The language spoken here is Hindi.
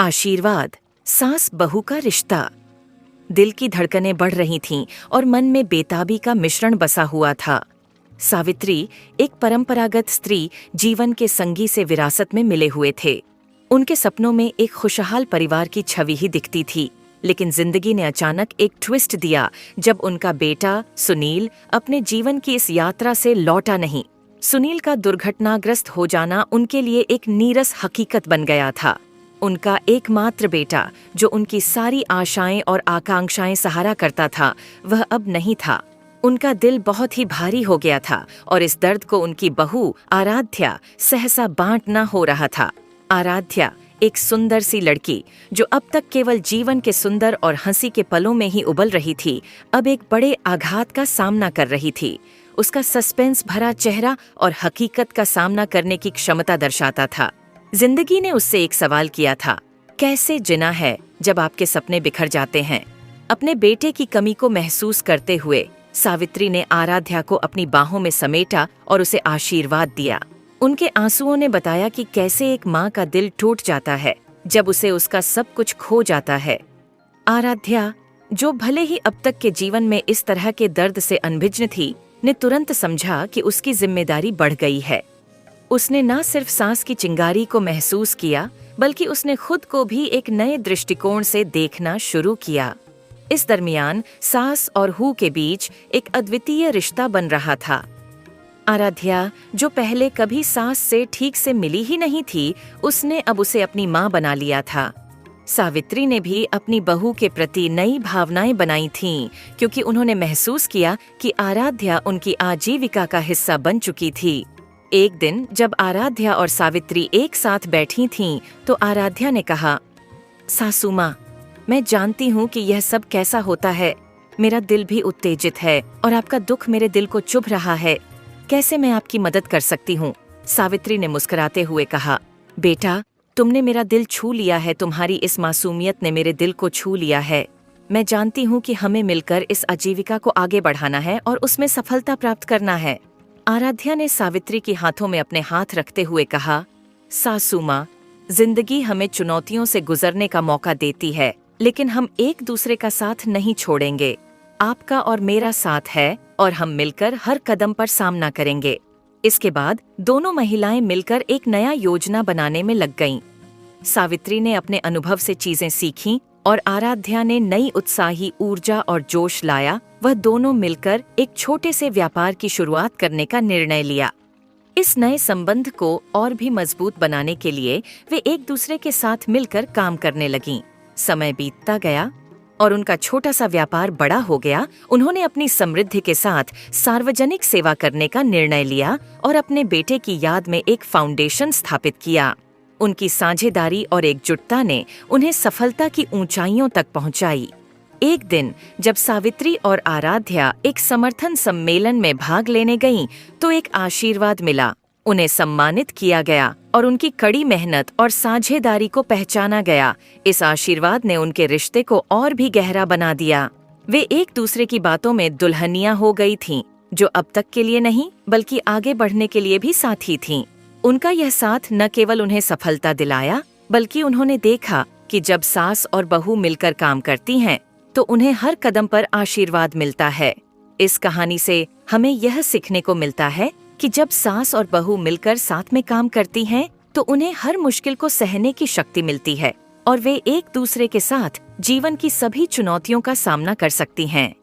आशीर्वाद, सास बहू का रिश्ता। दिल की धड़कनें बढ़ रही थीं और मन में बेताबी का मिश्रण बसा हुआ था। सावित्री, एक परंपरागत स्त्री, जीवन के संगी से विरासत में मिले हुए थे। उनके सपनों में एक खुशहाल परिवार की छवि ही दिखती थी, लेकिन जिंदगी ने अचानक एक ट्विस्ट दिया जब उनका बेटा सुनील अपने जीवन की इस यात्रा से लौटा नहीं। सुनील का दुर्घटनाग्रस्त हो जाना उनके लिए एक नीरस हकीकत बन गया था। उनका एकमात्र बेटा, जो उनकी सारी आशाएं और आकांक्षाएं सहारा करता था, वह अब नहीं था। उनका दिल बहुत ही भारी हो गया था और इस दर्द को उनकी बहू आराध्या सहसा बांट न हो रहा था। आराध्या, एक सुंदर सी लड़की जो अब तक केवल जीवन के सुंदर और हंसी के पलों में ही उबल रही थी, अब एक बड़े आघात का सामना कर रही थी। उसका सस्पेंस भरा चेहरा और हकीकत का सामना करने की क्षमता दर्शाता था। जिंदगी ने उससे एक सवाल किया था, कैसे जीना है जब आपके सपने बिखर जाते हैं। अपने बेटे की कमी को महसूस करते हुए सावित्री ने आराध्या को अपनी बाहों में समेटा और उसे आशीर्वाद दिया। उनके आंसुओं ने बताया कि कैसे एक माँ का दिल टूट जाता है जब उसे उसका सब कुछ खो जाता है। आराध्या, जो भले ही अब तक के जीवन में इस तरह के दर्द से अनभिज्ञ थी, ने तुरंत समझा कि उसकी जिम्मेदारी बढ़ गई है। उसने न सिर्फ सांस की चिंगारी को महसूस किया, बल्कि उसने खुद को भी एक नए दृष्टिकोण से देखना शुरू किया। इस दरमियान सास और हू के बीच एक अद्वितीय रिश्ता बन रहा था। आराध्या, जो पहले कभी सास से ठीक से मिली ही नहीं थी, उसने अब उसे अपनी माँ बना लिया था। सावित्री ने भी अपनी बहू के प्रति नई भावनाएं बनाई थीं, क्योंकि उन्होंने महसूस किया कि आराध्या उनकी आजीविका का हिस्सा बन चुकी थी। एक दिन जब आराध्या और सावित्री एक साथ बैठी थीं, तो आराध्या ने कहा, सासू माँ, मैं जानती हूँ कि यह सब कैसा होता है। मेरा दिल भी उत्तेजित है और आपका दुख मेरे दिल को चुभ रहा है। कैसे मैं आपकी मदद कर सकती हूँ? सावित्री ने मुस्कुराते हुए कहा, बेटा, तुमने मेरा दिल छू लिया है। तुम्हारी इस मासूमियत ने मेरे दिल को छू लिया है। मैं जानती हूँ कि हमें मिलकर इस आजीविका को आगे बढ़ाना है और उसमें सफलता प्राप्त करना है। आराध्या ने सावित्री के हाथों में अपने हाथ रखते हुए कहा, सासू माँ, जिंदगी हमें चुनौतियों से गुजरने का मौका देती है, लेकिन हम एक दूसरे का साथ नहीं छोड़ेंगे। आपका और मेरा साथ है और हम मिलकर हर कदम पर सामना करेंगे। इसके बाद दोनों महिलाएं मिलकर एक नया योजना बनाने में लग गईं। सावित्री ने अपने अनुभव से चीजें सीखीं और आराध्या ने नई उत्साही ऊर्जा और जोश लाया। वह दोनों मिलकर एक छोटे से व्यापार की शुरुआत करने का निर्णय लिया। इस नए संबंध को और भी मजबूत बनाने के लिए वे एक दूसरे के साथ मिलकर काम करने लगीं। समय बीतता गया और उनका छोटा सा व्यापार बड़ा हो गया। उन्होंने अपनी समृद्धि के साथ सार्वजनिक सेवा करने का निर्णय लिया और अपने बेटे की याद में एक फाउंडेशन स्थापित किया। उनकी साझेदारी और एकजुटता ने उन्हें सफलता की ऊंचाइयों तक पहुंचाई। एक दिन जब सावित्री और आराध्या एक समर्थन सम्मेलन में भाग लेने गईं, तो एक आशीर्वाद मिला। उन्हें सम्मानित किया गया और उनकी कड़ी मेहनत और साझेदारी को पहचाना गया। इस आशीर्वाद ने उनके रिश्ते को और भी गहरा बना दिया। वे एक दूसरे की बातों में दुल्हनियां हो गई थीं, जो अब तक के लिए नहीं बल्कि आगे बढ़ने के लिए भी साथी थीं। उनका यह साथ न केवल उन्हें सफलता दिलाया, बल्कि उन्होंने देखा कि जब सास और बहू मिलकर काम करती हैं, तो उन्हें हर कदम पर आशीर्वाद मिलता है। इस कहानी से हमें यह सीखने को मिलता है कि जब सास और बहू मिलकर साथ में काम करती हैं, तो उन्हें हर मुश्किल को सहने की शक्ति मिलती है और वे एक दूसरे के साथ जीवन की सभी चुनौतियों का सामना कर सकती हैं।